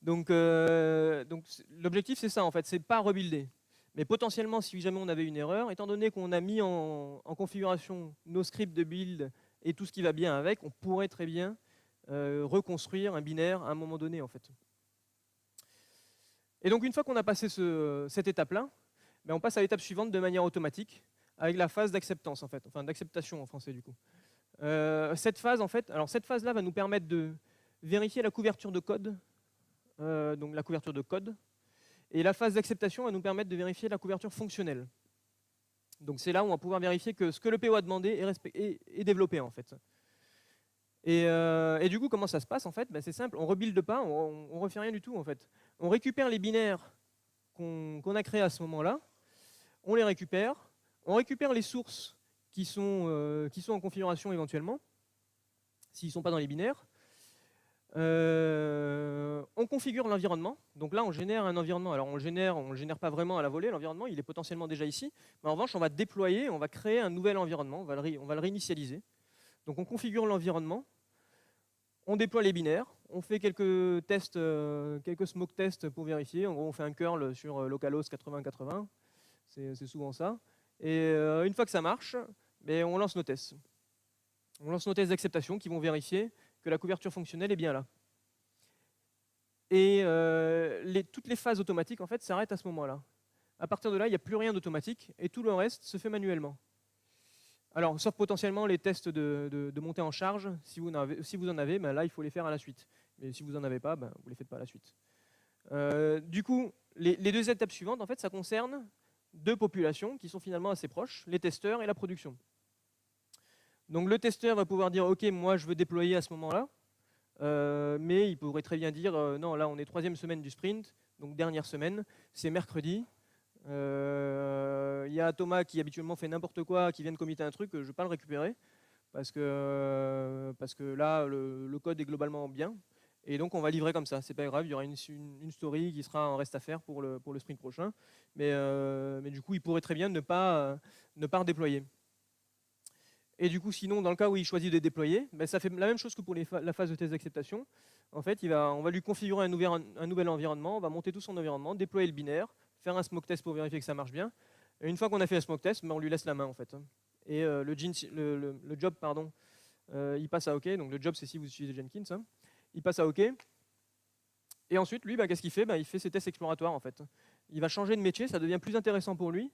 Donc l'objectif, c'est ça, en fait, c'est pas rebuilder. Mais potentiellement, si jamais on avait une erreur, étant donné qu'on a mis en configuration nos scripts de build et tout ce qui va bien avec, on pourrait très bien reconstruire un binaire à un moment donné, en fait. Et donc, une fois qu'on a passé cette étape-là, on passe à l'étape suivante de manière automatique, avec la phase d'acceptance, en fait, enfin d'acceptation en français, du coup. Cette phase, en fait, alors cette phase-là va nous permettre de vérifier la couverture de code, donc la couverture de code, et la phase d'acceptation va nous permettre de vérifier la couverture fonctionnelle. Donc c'est là où on va pouvoir vérifier que ce que le PO a demandé est développé, en fait. Et du coup, comment ça se passe, en fait? C'est simple, on ne rebuilde pas, on ne refait rien du tout, en fait. On récupère les binaires qu'on a créés à ce moment-là, on les récupère, on récupère les sources qui sont en configuration éventuellement, s'ils ne sont pas dans les binaires. On configure l'environnement. Donc là, on génère un environnement. Alors on le génère pas vraiment à la volée, l'environnement, il est potentiellement déjà ici. Mais en revanche, on va déployer, on va créer un nouvel environnement, on va le réinitialiser. Donc on configure l'environnement, on déploie les binaires, on fait quelques tests, quelques smoke tests pour vérifier. En gros, on fait un curl sur localhost 8080, c'est souvent ça. Et une fois que ça marche, on lance nos tests. On lance nos tests d'acceptation qui vont vérifier que la couverture fonctionnelle est bien là. Et toutes les phases automatiques en fait s'arrêtent à ce moment-là. À partir de là, il n'y a plus rien d'automatique et tout le reste se fait manuellement. Alors, sauf potentiellement les tests de montée en charge, si vous en avez, là, il faut les faire à la suite. Mais si vous n'en avez pas, vous ne les faites pas à la suite. Du coup, les deux étapes suivantes, en fait, ça concerne deux populations qui sont finalement assez proches, les testeurs et la production. Donc le testeur va pouvoir dire « Ok, moi, je veux déployer à ce moment-là », mais il pourrait très bien dire « Non, là, on est 3e semaine du sprint, donc dernière semaine, c'est mercredi. Il y a Thomas qui habituellement fait n'importe quoi, qui vient de committer un truc, je ne vais pas le récupérer parce que là, le code est globalement bien. Et donc, on va livrer comme ça. C'est pas grave, il y aura une story qui sera en reste à faire pour le sprint prochain. Mais du coup, il pourrait très bien ne pas redéployer. Et du coup, sinon, dans le cas où il choisit de déployer, ça fait la même chose que pour la phase de test d'acceptation. En fait, on va lui configurer un nouvel environnement, on va monter tout son environnement, déployer le binaire, faire un smoke test pour vérifier que ça marche bien. Et une fois qu'on a fait le smoke test, on lui laisse la main en fait. Et le job il passe à OK, donc le job c'est si vous utilisez Jenkins, hein. Il passe à OK, et ensuite lui, qu'est-ce qu'il fait? Il fait ses tests exploratoires en fait. Il va changer de métier, ça devient plus intéressant pour lui,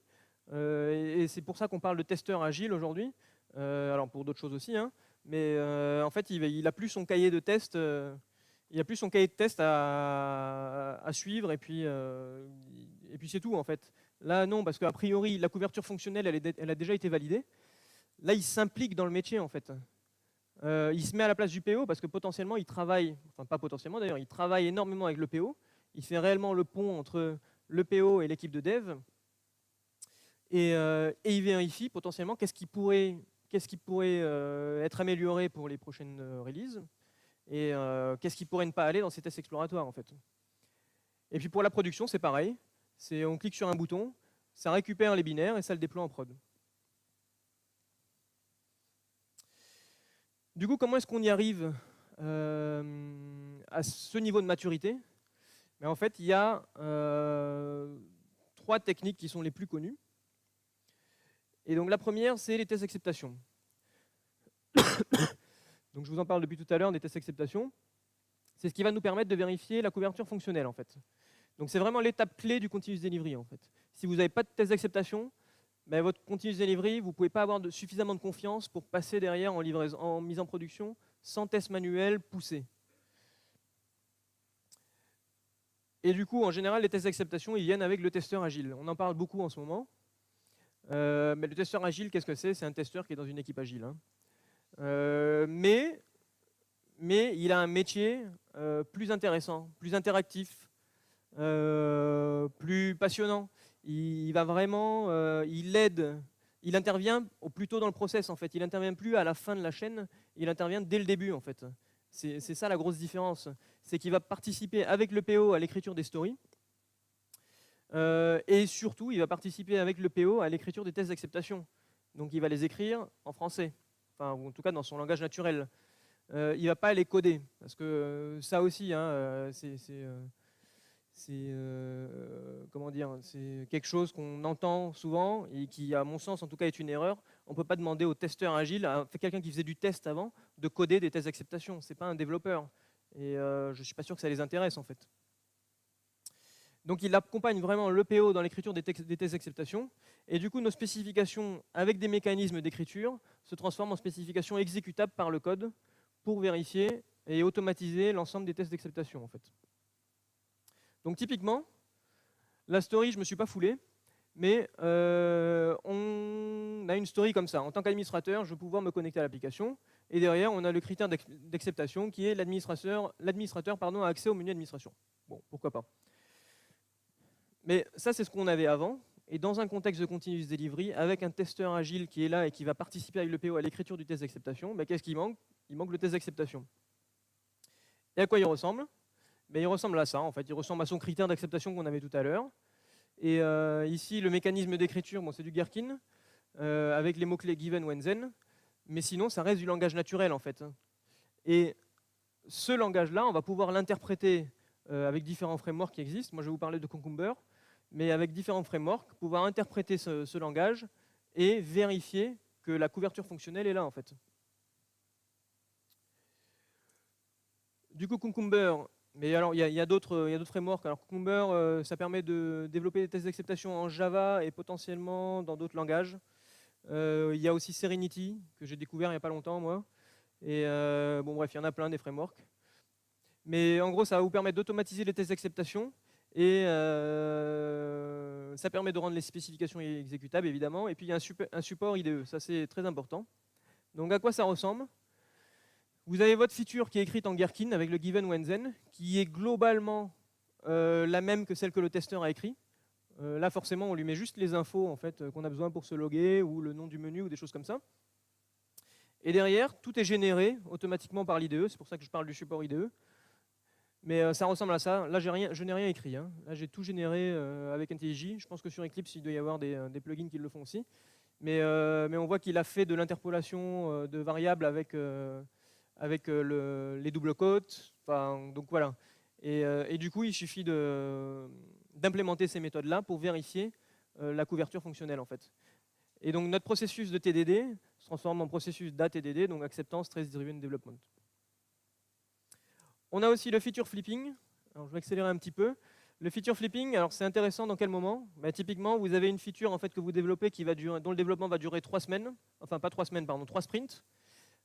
et c'est pour ça qu'on parle de testeur agile aujourd'hui, alors pour d'autres choses aussi, hein, mais en fait il a plus son cahier de tests, à suivre, et puis c'est tout en fait. Là non, parce qu'a priori la couverture fonctionnelle elle a déjà été validée. Là il s'implique dans le métier en fait. Il se met à la place du PO parce que potentiellement il travaille, enfin pas potentiellement d'ailleurs, il travaille énormément avec le PO. Il fait réellement le pont entre le PO et l'équipe de dev. Et il vérifie potentiellement qu'est-ce qui pourrait être amélioré pour les prochaines releases, et qu'est-ce qui pourrait ne pas aller dans ces tests exploratoires en fait. Et puis pour la production, c'est pareil. On clique sur un bouton, ça récupère les binaires et ça le déploie en prod. Du coup, comment est-ce qu'on y arrive à ce niveau de maturité? En fait, il y a 3 techniques qui sont les plus connues. Et donc la première, c'est les tests d'acceptation. Donc je vous en parle depuis tout à l'heure des tests d'acceptation. C'est ce qui va nous permettre de vérifier la couverture fonctionnelle en fait. Donc c'est vraiment l'étape clé du continuous delivery en fait. Si vous n'avez pas de test d'acceptation, votre continuous delivery, vous ne pouvez pas avoir suffisamment de confiance pour passer derrière en mise en production sans test manuel poussé. Et du coup, en général, les tests d'acceptation, ils viennent avec le testeur agile. On en parle beaucoup en ce moment. Mais le testeur agile, qu'est-ce que c'est? C'est un testeur qui est dans une équipe agile, hein. Mais il a un métier plus intéressant, plus interactif, plus passionnant. Il va vraiment, il aide, il intervient plus tôt dans le process en fait. Il intervient plus à la fin de la chaîne, il intervient dès le début en fait. C'est ça la grosse différence. C'est qu'il va participer avec le PO à l'écriture des stories. Et surtout, il va participer avec le PO à l'écriture des tests d'acceptation. Donc il va les écrire en français, enfin, ou en tout cas dans son langage naturel. Il ne va pas les coder, parce que ça aussi, hein, comment dire, c'est quelque chose qu'on entend souvent et qui, à mon sens, en tout cas, est une erreur. On ne peut pas demander au testeur agile, à quelqu'un qui faisait du test avant, de coder des tests d'acceptation. Ce n'est pas un développeur. Et je ne suis pas sûr que ça les intéresse, en fait. Donc il accompagne vraiment le PO dans l'écriture des tests d'acceptation. Et du coup, nos spécifications avec des mécanismes d'écriture se transforment en spécifications exécutables par le code pour vérifier et automatiser l'ensemble des tests d'acceptation en fait. Donc typiquement, la story, je ne me suis pas foulé, mais on a une story comme ça. En tant qu'administrateur, je vais pouvoir me connecter à l'application. Et derrière, on a le critère d'acceptation qui est l'administrateur a accès au menu administration. Bon, pourquoi pas. Mais ça, c'est ce qu'on avait avant. Et dans un contexte de continuous delivery, avec un testeur agile qui est là et qui va participer avec le PO à l'écriture du test d'acceptation, qu'est-ce qui manque? Il manque le test d'acceptation. Et à quoi il ressemble? Il ressemble à ça, en fait. Il ressemble à son critère d'acceptation qu'on avait tout à l'heure. Et ici, le mécanisme d'écriture, c'est du Gherkin, avec les mots-clés given, when, then. Mais sinon, ça reste du langage naturel, en fait. Et ce langage-là, on va pouvoir l'interpréter avec différents frameworks qui existent. Moi, je vais vous parler de Cucumber, mais avec différents frameworks, pouvoir interpréter ce langage et vérifier que la couverture fonctionnelle est là, en fait. Du coup, Cucumber, mais alors il y a d'autres frameworks. Alors Cucumber, ça permet de développer des tests d'acceptation en Java et potentiellement dans d'autres langages. Il y a aussi Serenity, que j'ai découvert il n'y a pas longtemps, moi. Et bon, bref, il y en a plein des frameworks. Mais en gros, ça va vous permettre d'automatiser les tests d'acceptation. Et ça permet de rendre les spécifications exécutables, évidemment. Et puis, il y a un support IDE. Ça, c'est très important. Donc, à quoi ça ressemble? Vous avez votre feature qui est écrite en Gherkin avec le given, when, then, qui est globalement la même que celle que le testeur a écrit. Là, forcément, on lui met juste les infos en fait, qu'on a besoin pour se loguer, ou le nom du menu, ou des choses comme ça. Et derrière, tout est généré automatiquement par l'IDE. C'est pour ça que je parle du support IDE. Mais ça ressemble à ça. Là, je n'ai rien écrit, hein. Là, j'ai tout généré avec NTJ. Je pense que sur Eclipse, il doit y avoir des plugins qui le font aussi. Mais on voit qu'il a fait de l'interpolation de variables avec les doubles quotes. Enfin, donc voilà. Et du coup, il suffit d'implémenter ces méthodes-là pour vérifier la couverture fonctionnelle, en fait. Et donc, notre processus de TDD se transforme en processus d'ATDD, donc Acceptance Trace Driven Development. On a aussi le feature flipping. Alors, je vais accélérer un petit peu. Le feature flipping, alors c'est intéressant dans quel moment? Typiquement, vous avez une feature en fait, que vous développez dont le développement va durer 3 semaines. Enfin, pas 3 semaines, pardon, 3 sprints.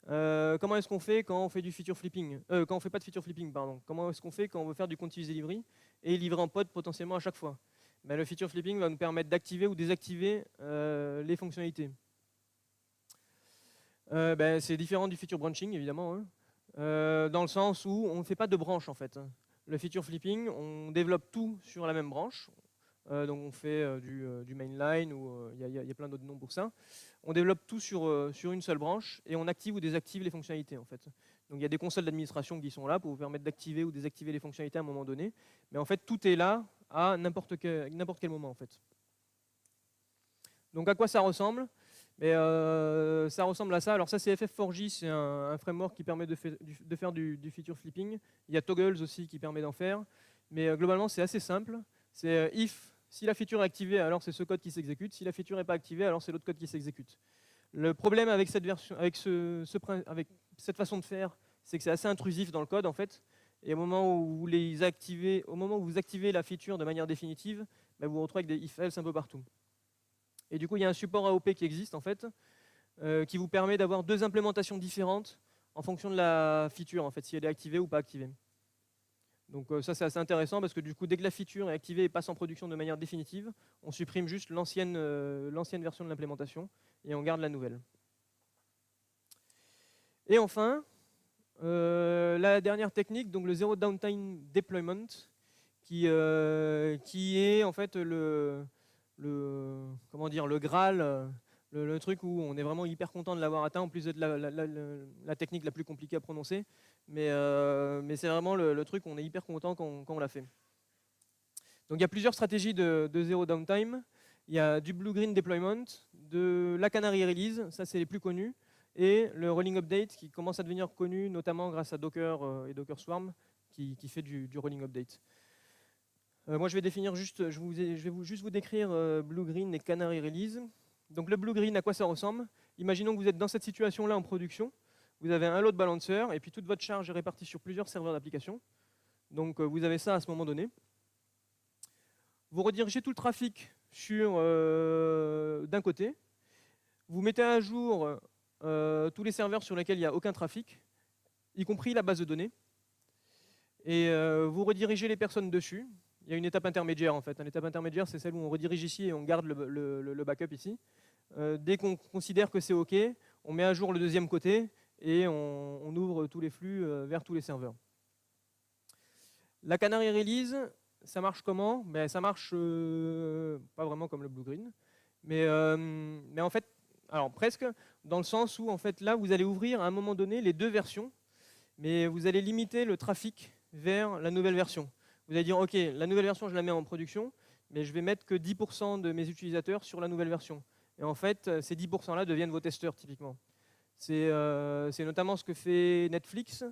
Comment est-ce qu'on fait quand on fait du feature flipping quand on fait pas de feature flipping, pardon. Comment est-ce qu'on fait quand on veut faire du continuous delivery et livrer en pod potentiellement à chaque fois? Le feature flipping va nous permettre d'activer ou désactiver les fonctionnalités. C'est différent du feature branching, évidemment, hein. Dans le sens où on ne fait pas de branche, en fait. Le feature flipping, on développe tout sur la même branche. Donc on fait du mainline, ou il y a plein d'autres noms pour ça. On développe tout sur une seule branche et on active ou désactive les fonctionnalités, en fait. Donc il y a des consoles d'administration qui sont là pour vous permettre d'activer ou désactiver les fonctionnalités à un moment donné. Mais en fait, tout est là à n'importe quel moment, en fait. Donc à quoi ça ressemble? Ça ressemble à ça. Alors ça, c'est FF4J, c'est un framework qui permet de faire du feature flipping. Il y a Toggles aussi qui permet d'en faire. Mais globalement, c'est assez simple. C'est if, si la feature est activée, alors c'est ce code qui s'exécute. Si la feature n'est pas activée, alors c'est l'autre code qui s'exécute. Le problème avec cette version, avec cette façon de faire, c'est que c'est assez intrusif dans le code, en fait. Et au moment où vous activez la feature de manière définitive, vous vous retrouvez avec des if-else un peu partout. Et du coup, il y a un support AOP qui existe, en fait, qui vous permet d'avoir 2 implémentations différentes en fonction de la feature, en fait, si elle est activée ou pas activée. Donc ça, c'est assez intéressant parce que du coup, dès que la feature est activée et passe en production de manière définitive, on supprime juste l'ancienne version de l'implémentation et on garde la nouvelle. Et enfin, la dernière technique, donc le Zero Downtime Deployment, qui est en fait le Graal, le truc où on est vraiment hyper content de l'avoir atteint, en plus d'être la technique la plus compliquée à prononcer. Mais c'est vraiment le truc où on est hyper content quand on l'a fait. Donc il y a plusieurs stratégies de Zero Downtime. Il y a du Blue-Green Deployment, de la Canary Release, ça c'est les plus connus, et le Rolling Update qui commence à devenir connu notamment grâce à Docker et Docker Swarm qui fait du Rolling Update. Moi, je vais définir juste, je vais juste vous décrire Blue-Green et Canary Release. Donc le Blue-Green, à quoi ça ressemble? Imaginons que vous êtes dans cette situation-là en production. Vous avez un load balancer et puis toute votre charge est répartie sur plusieurs serveurs d'application. Donc vous avez ça à ce moment donné. Vous redirigez tout le trafic sur d'un côté. Vous mettez à jour tous les serveurs sur lesquels il n'y a aucun trafic, y compris la base de données. Et vous redirigez les personnes dessus. Il y a une étape intermédiaire en fait. Une étape intermédiaire, c'est celle où on redirige ici et on garde le backup ici. Dès qu'on considère que c'est OK, on met à jour le deuxième côté et on ouvre tous les flux vers tous les serveurs. La Canary Release, ça marche comment? Ça marche pas vraiment comme le Blue-Green, mais en fait, alors presque, dans le sens où en fait là, vous allez ouvrir à un moment donné les 2 versions, mais vous allez limiter le trafic vers la nouvelle version. Vous allez dire, OK, la nouvelle version, je la mets en production, mais je vais mettre que 10% de mes utilisateurs sur la nouvelle version. Et en fait, ces 10%-là deviennent vos testeurs, typiquement. C'est notamment ce que fait Netflix,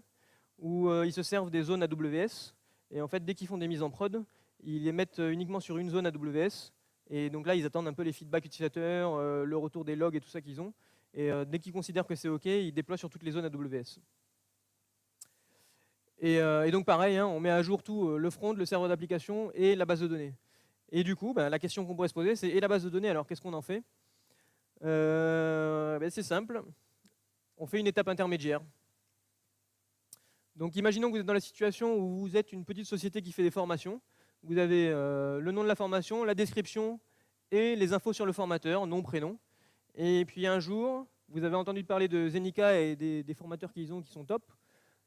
où ils se servent des zones AWS. Et en fait, dès qu'ils font des mises en prod, ils les mettent uniquement sur une zone AWS. Et donc là, ils attendent un peu les feedbacks utilisateurs, le retour des logs et tout ça qu'ils ont. Et dès qu'ils considèrent que c'est OK, ils déploient sur toutes les zones AWS. Et donc pareil, hein, on met à jour tout, le front, le serveur d'application et la base de données. Et du coup, la question qu'on pourrait se poser, c'est et la base de données, alors qu'est-ce qu'on en fait? C'est simple, on fait une étape intermédiaire. Donc imaginons que vous êtes dans la situation où vous êtes une petite société qui fait des formations. Vous avez le nom de la formation, la description et les infos sur le formateur, nom, prénom. Et puis un jour, vous avez entendu parler de Zenica et des formateurs qu'ils ont qui sont top.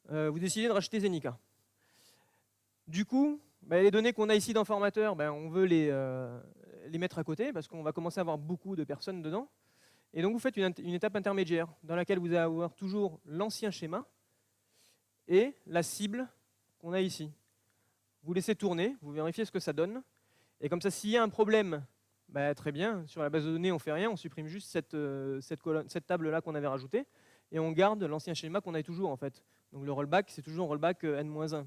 Vous décidez de racheter Zenica. Du coup, les données qu'on a ici dans Formateur, on veut les mettre à côté parce qu'on va commencer à avoir beaucoup de personnes dedans. Et donc vous faites une étape intermédiaire dans laquelle vous allez avoir toujours l'ancien schéma et la cible qu'on a ici. Vous laissez tourner, vous vérifiez ce que ça donne. Et comme ça, s'il y a un problème, très bien, sur la base de données, on ne fait rien, on supprime juste cette table-là qu'on avait rajoutée et on garde l'ancien schéma qu'on a toujours en fait. Donc le rollback, c'est toujours rollback n-1.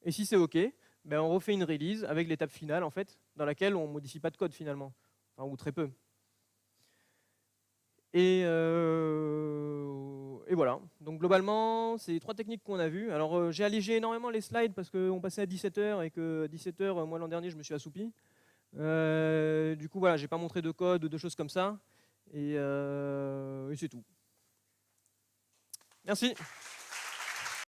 Et si c'est OK, on refait une release avec l'étape finale en fait, dans laquelle on ne modifie pas de code finalement, enfin, ou très peu. Et voilà. Donc globalement, c'est les 3 techniques qu'on a vues. Alors j'ai allégé énormément les slides parce qu'on passait à 17 h et que 17 h, moi l'an dernier, je me suis assoupi. Du coup, voilà, j'ai pas montré de code ou de choses comme ça. Et c'est tout. Merci.